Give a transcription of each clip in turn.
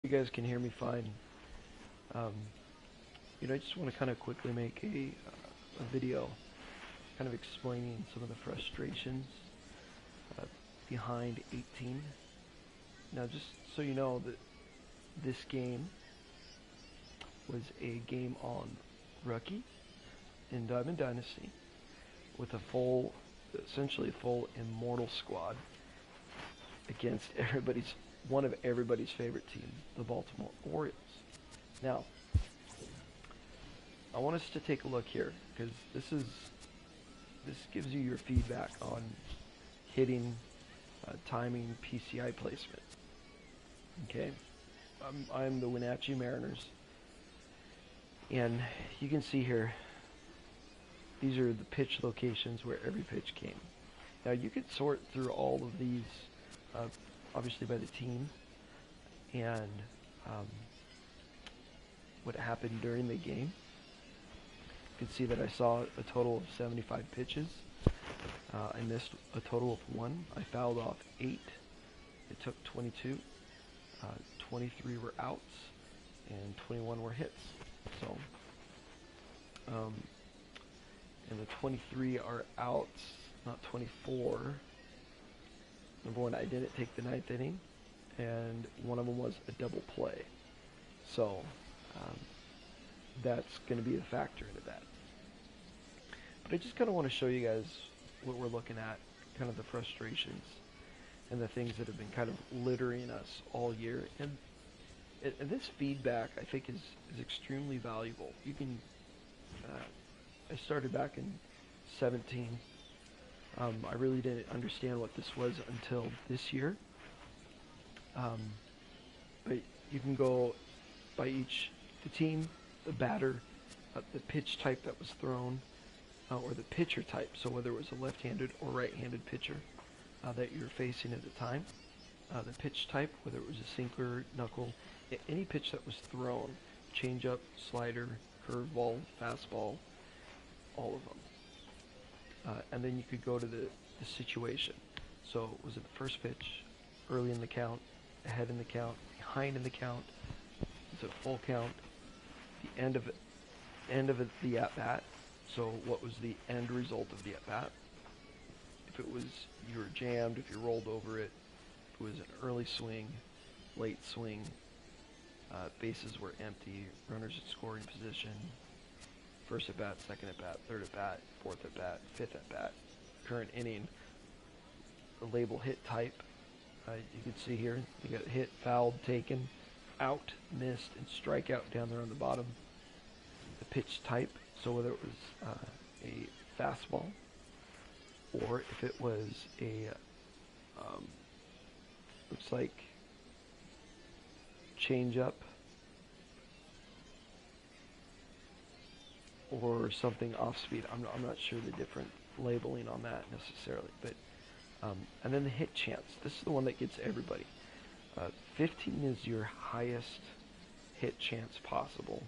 You guys can hear me fine. Um, I just want to kind of quickly make a video kind of explaining some of the frustrations uh, behind 18. Now, just so you know, that this game was a game on Rookie in Diamond Dynasty with a full, essentially a full Immortal squad against one of everybody's favorite team, the Baltimore Orioles. Now, I want us to take a look here because this gives you your feedback on hitting, timing, PCI placement. Okay, I'm the Wenatchee Mariners, and you can see here. These are the pitch locations where every pitch came. Now you could sort through all of these, obviously by the team, and what happened during the game. You can see that I saw a total of 75 pitches. I missed a total of 1. I fouled off 8. It took 22. 23 were outs, and 21 were hits. So, and the 23 are outs, not 24. Number one, I didn't take the ninth inning, and one of them was a double play. So, that's going to be a factor into that. But I just kind of want to show you guys what we're looking at, kind of the frustrations and the things that have been kind of littering us all year. And this feedback, I think, is extremely valuable. You can, I started back in 17. I really didn't understand what this was until this year. But you can go by the team, the batter, the pitch type that was thrown, or the pitcher type. So whether it was a left-handed or right-handed pitcher that you're facing at the time, the pitch type, whether it was a sinker, knuckle, any pitch that was thrown, changeup, slider, curveball, fastball, all of them. And then you could go to the situation. So was it the first pitch, early in the count, ahead in the count, behind in the count, is it full count, the end of the at-bat, so what was the end result of the at-bat? If it was you were jammed, if you rolled over it, if it was an early swing, late swing, bases were empty, runners in scoring position, first at-bat, second at-bat, third at-bat, fourth at-bat, fifth at-bat, current inning, the label hit type. You can see here, you got hit, fouled, taken, out, missed, and strikeout down there on the bottom. The pitch type, so whether it was a fastball or if it was a, looks like changeup or something off speed. I'm not sure the different labeling on that necessarily, but and then the hit chance. This is the one that gets everybody. 15 is your highest hit chance possible.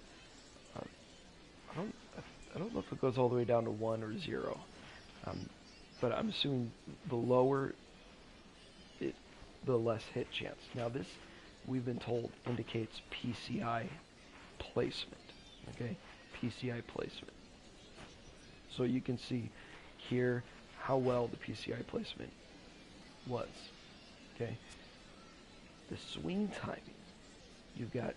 I don't know if it goes all the way down to 1 or 0, but I'm assuming the lower the less hit chance. Now this, we've been told, indicates PCI placement. Okay, PCI placement. So you can see here how well the PCI placement was. Okay, the swing timing. You've got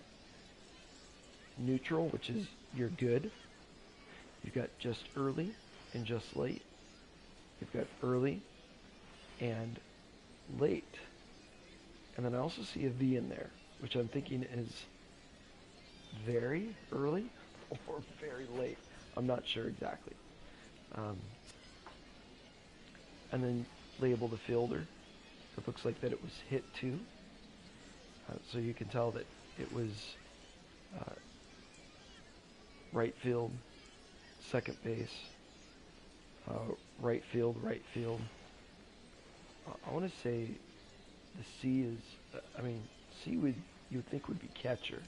neutral, which is you're good. You've got just early and just late. You've got early and late. And then I also see a V in there, which I'm thinking is very early or very late. I'm not sure exactly. And then label the fielder. It looks like that it was hit 2. So you can tell that it was right field, second base, right field. I want to say the C is, C you would think would be catcher.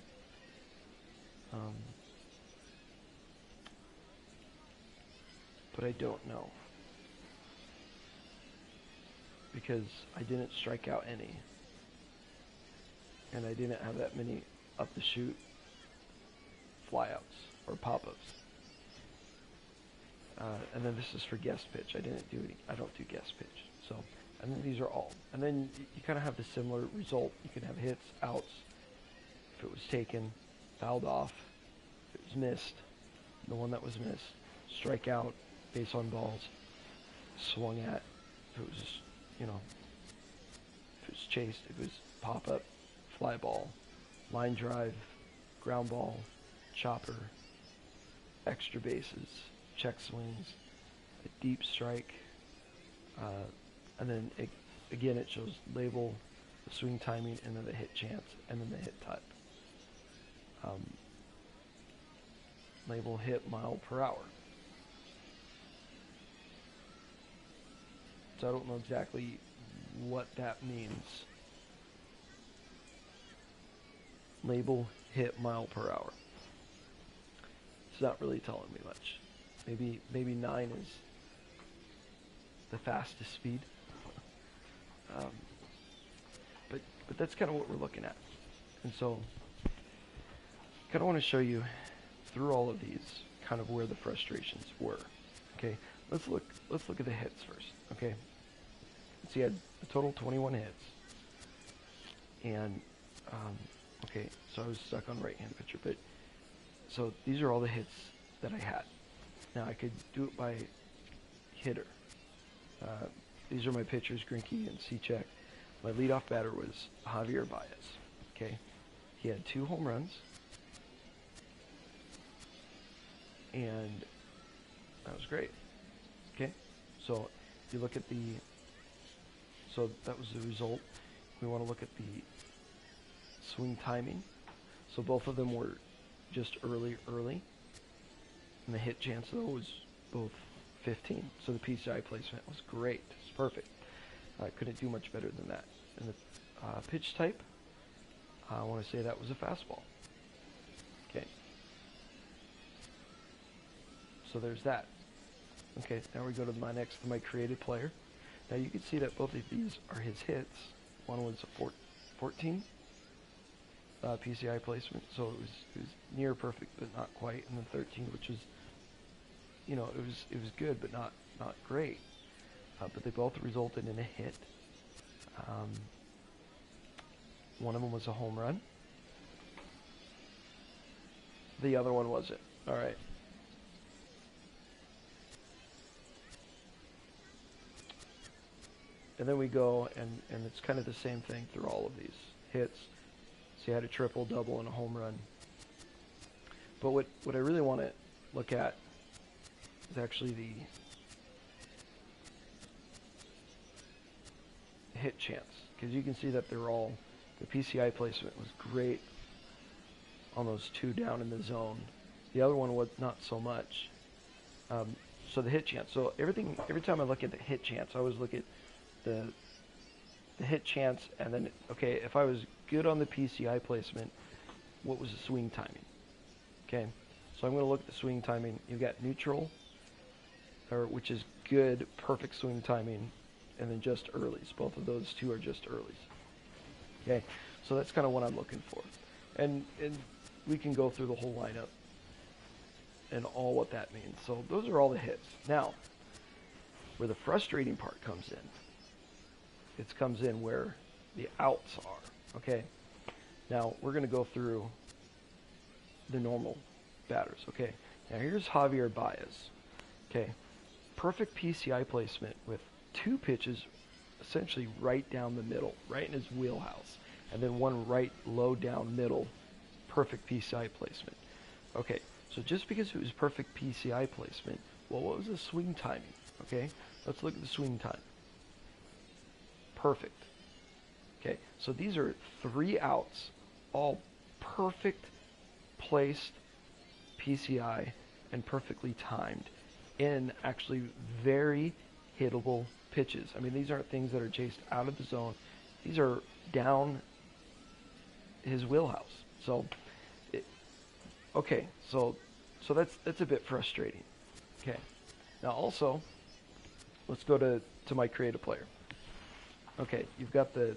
But I don't know, because I didn't strike out any. and I didn't have that many up the chute flyouts or pop-ups. And then this is for guest pitch. I don't do guest pitch. So, and then these are all. And then you kind of have the similar result. You can have hits, outs, if it was taken, fouled off, if it was missed, the one that was missed, strikeout, base on balls, swung at, if it was, if it was chased, if it was pop-up, fly ball, line drive, ground ball, chopper, extra bases, check swings, a deep strike, and then again it shows label, the swing timing, and then the hit chance, and then the hit type. Label hit mile per hour. So I don't know exactly what that means. Label hit mile per hour. It's not really telling me much. Maybe 9 is the fastest speed. But that's kind of what we're looking at. And so kind of want to show you through all of these kind of where the frustrations were. Okay, let's look at the hits first. Okay, so you had a total 21 hits, and okay, so I was stuck on right-hand pitcher, but so these are all the hits that I had. Now I could do it by hitter. These are my pitchers, Greinke and Cishek. My leadoff batter was Javier Baez. Okay, he had 2 home runs, and that was great. Okay, so you look at so that was the result. We want to look at the swing timing. So both of them were just early, and the hit chance though was both 15. So the PCI placement was great. It's perfect. I couldn't do much better than that. And the pitch type, I want to say that was a fastball. Okay. So there's that. Okay, now we go to my created player. Now you can see that both of these are his hits. One was a 14 PCI placement, so it was near perfect but not quite, and then 13, which was, it was good but not great. But they both resulted in a hit. One of them was a home run. The other one wasn't. All right. And then we go, and it's kind of the same thing through all of these hits. So you had a triple, double, and a home run. But what I really want to look at is actually the hit chance. Because you can see that they're all, the PCI placement was great on those 2 down in the zone. The other one was not so much. So the hit chance. So every time I look at the hit chance, I always look at the hit chance, and then, okay, if I was good on the PCI placement, what was the swing timing? Okay, so I'm going to look at the swing timing. You've got neutral, which is good, perfect swing timing, and then just earlies. Both of those 2 are just earlies. Okay, so that's kind of what I'm looking for. And we can go through the whole lineup and all what that means. So those are all the hits. Now, where the frustrating part comes in, it comes in where the outs are. Okay, now we're going to go through the normal batters. Okay, now here's Javier Baez. Okay, perfect PCI placement with 2 pitches essentially right down the middle, right in his wheelhouse, and then one right low down middle, perfect PCI placement. Okay, so just because it was perfect PCI placement, well, what was the swing timing? Okay, let's look at the swing time. Perfect. Okay, so these are 3 outs, all perfect placed PCI and perfectly timed in actually very hittable pitches. I mean, these aren't things that are chased out of the zone. These are down his wheelhouse. So, okay, so that's a bit frustrating. Okay, now also, let's go to my creative player. Okay, you've got the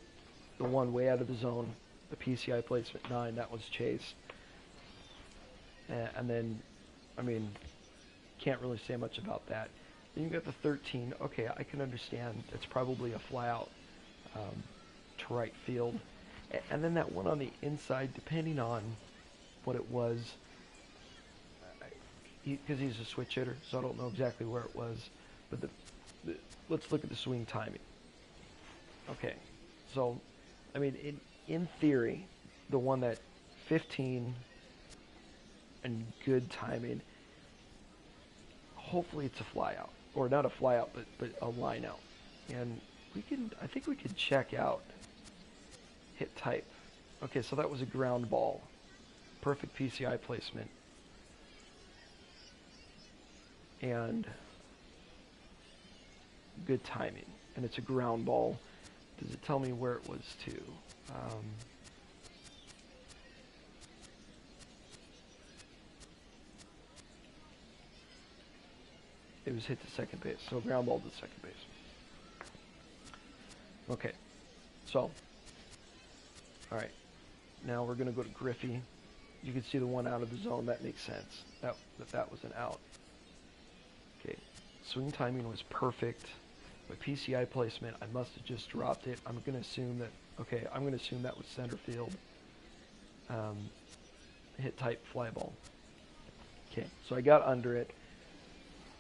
one way out of the zone, the PCI placement 9, that was Chase. And then, I mean, can't really say much about that. Then you got the 13. Okay, I can understand. It's probably a fly out to right field. And then that one on the inside, depending on what it was, because he's a switch hitter, so I don't know exactly where it was. But let's look at the swing timing. Okay, so, I mean, in theory, the one that 15 and good timing, hopefully it's a fly out. Or not a fly out, but a line out. And I think we could check out hit type. Okay, so that was a ground ball. Perfect PCI placement. And good timing. And it's a ground ball. Does it tell me where it was to? It was hit to second base, so ground ball to second base. Okay, so, all right, now we're going to go to Griffey. You can see the one out of the zone. That makes sense. That was an out. Okay, swing timing was perfect. My PCI placement, I must have just dropped it. I'm going to assume that, okay, I'm going to assume that was center field. Hit type fly ball. Okay, so I got under it.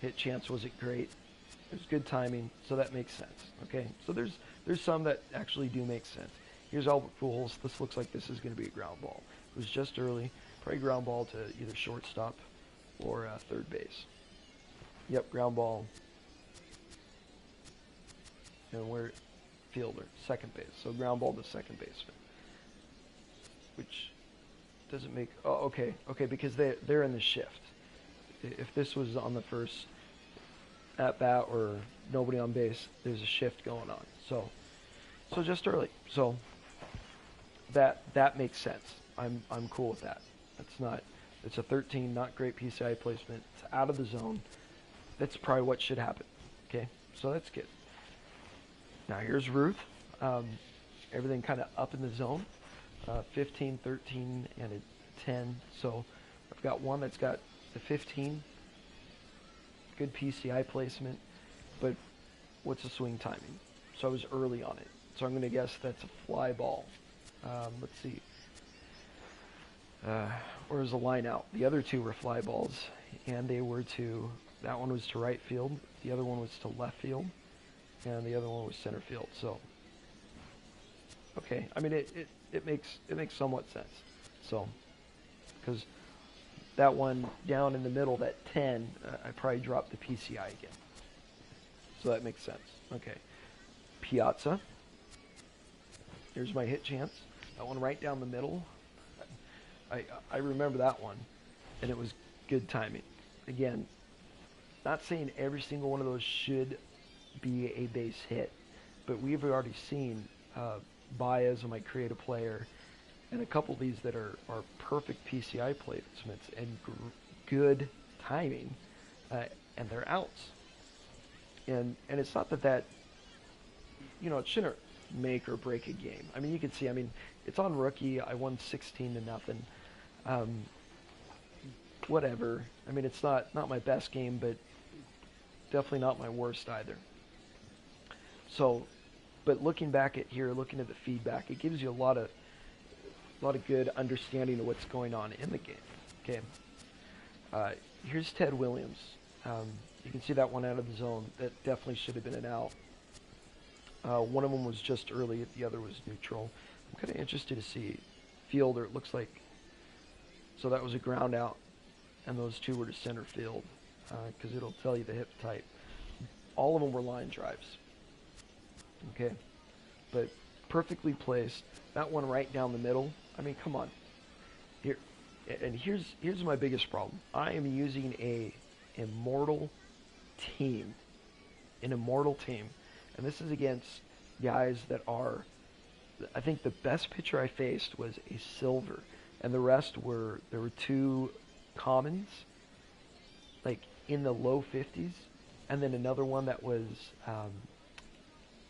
Hit chance wasn't great. It was good timing, so that makes sense. Okay, so there's some that actually do make sense. Here's Albert Pujols. This looks like this is going to be a ground ball. It was just early. Probably ground ball to either shortstop or third base. Yep, ground ball. And we're fielder, second base. So ground ball to second baseman. Which doesn't make... Oh, okay, because they're in the shift. If this was on the first at bat or nobody on base, there's a shift going on. So just early. So that makes sense. I'm cool with that. It's a 13, not great PCI placement. It's out of the zone. That's probably what should happen. Okay, so that's good. Now here's Ruth. Everything kind of up in the zone. 15, 13, and a 10. So I've got one that's got the 15. Good PCI placement. But what's the swing timing? So I was early on it. So I'm going to guess that's a fly ball. Let's see. Where's the line out? The other two were fly balls, and they were to... That one was to right field. The other one was to left field. And the other one was center field. So, okay. I mean, it makes somewhat sense. So, because that one down in the middle, that 10, I probably dropped the PCI again. So that makes sense. Okay. Piazza. Here's my hit chance. That one right down the middle. I remember that one, and it was good timing. Again, not saying every single one of those should be a base hit, but we've already seen Baez, my creative player, and a couple of these that are perfect PCI placements and good timing, and they're outs. And it's not that it shouldn't make or break a game. I mean, you can see, it's on rookie. I won 16-0. Whatever. I mean, it's not my best game, but definitely not my worst either. So, but looking back at here, looking at the feedback, it gives you a lot of good understanding of what's going on in the game. Okay. Here's Ted Williams. You can see that one out of the zone. That definitely should have been an out. One of them was just early. The other was neutral. I'm kind of interested to see fielder. It looks like, so that was a ground out, and those two were to center field, because it'll tell you the hip type. All of them were line drives. Okay, but perfectly placed. That one right down the middle. I mean, come on. Here, and here's my biggest problem. I am using an immortal team, and this is against guys that are. I think the best pitcher I faced was a silver, and the rest there were two commons, like in the low 50s, and then another one that was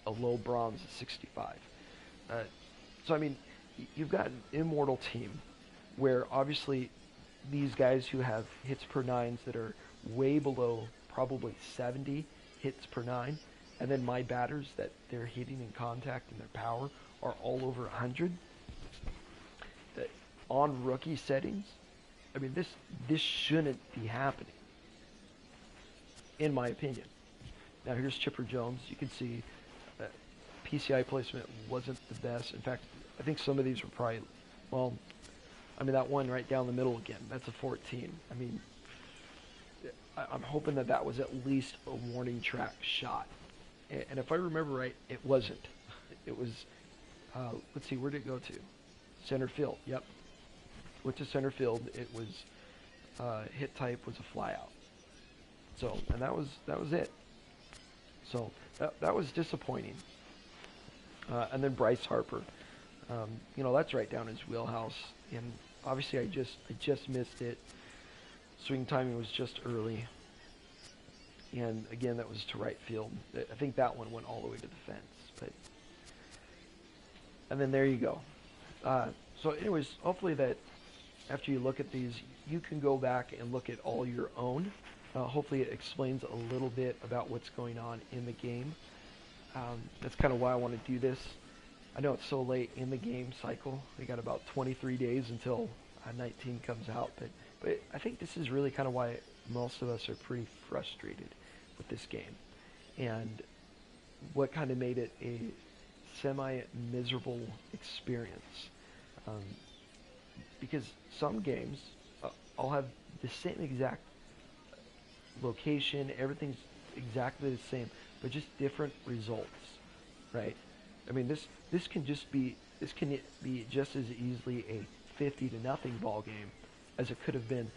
a low bronze 65. So I mean, you've got an immortal team where obviously these guys who have hits per nines that are way below probably 70 hits per nine, and then my batters that they're hitting in contact and their power are all over 100. That on rookie settings, I mean this shouldn't be happening, in my opinion. Now here's Chipper Jones. You can see PCI placement wasn't the best. In fact, I think some of these were probably, well, I mean that one right down the middle again, that's a 14. I mean, I'm hoping that that was at least a warning track shot. And if I remember right, it wasn't. It was, let's see, where did it go to? Center field, yep. Went to center field. It was, hit type was a flyout. So, and that was it. So, that was disappointing. And then Bryce Harper. You know, that's right down his wheelhouse. And obviously I just missed it. Swing timing was just early. And again, that was to right field. I think that one went all the way to the fence. And then there you go. So anyways, hopefully that after you look at these, you can go back and look at all your own. Hopefully it explains a little bit about what's going on in the game. That's kind of why I want to do this. I know it's so late in the game cycle. We got about 23 days until 19 comes out. But I think this is really kind of why most of us are pretty frustrated with this game. And what kind of made it a semi-miserable experience. Because some games, I'll have the same exact location, everything's exactly the same, but just different results, right? I mean, this can be just as easily a 50-0 ball game as it could have been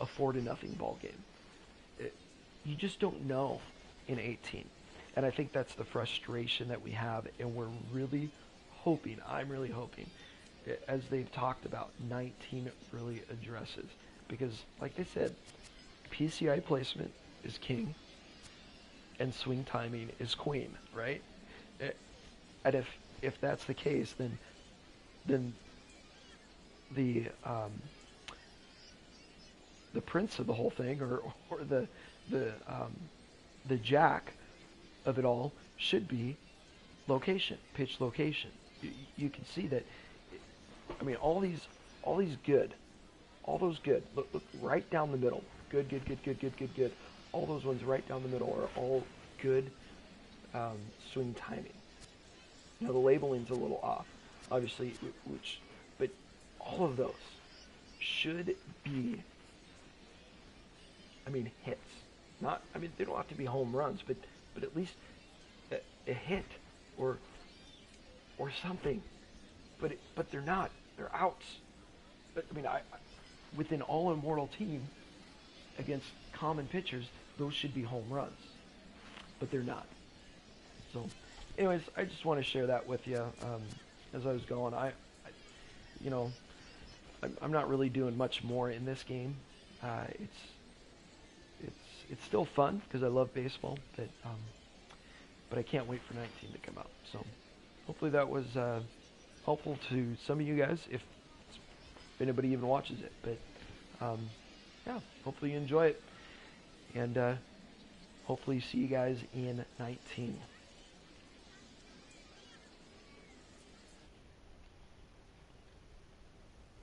a 4-0 ball game. You just don't know in 18, and I think that's the frustration that we have, and we're really hoping, I'm really hoping, as they've talked about, 19 really addresses, because like I said, PCI placement is king, and swing timing is queen, right? And if that's the case, then the prince of the whole thing, or the jack of it all, should be location, pitch location. You can see that. I mean, all these good, all those good. Look right down the middle. Good. All those ones right down the middle are all good swing timing. Now the labeling's a little off, obviously, but all of those should be, I mean, hits. Not, I mean, they don't have to be home runs, but at least a hit or something. But they're not. They're outs. But, I mean, with an all-immortal team against common pitchers, those should be home runs, but they're not. So, anyways, I just want to share that with you as I was going. I'm not really doing much more in this game. It's still fun because I love baseball, but I can't wait for 19 to come out. So, hopefully that was helpful to some of you guys, if anybody even watches it. But yeah, hopefully you enjoy it, and hopefully see you guys in 19.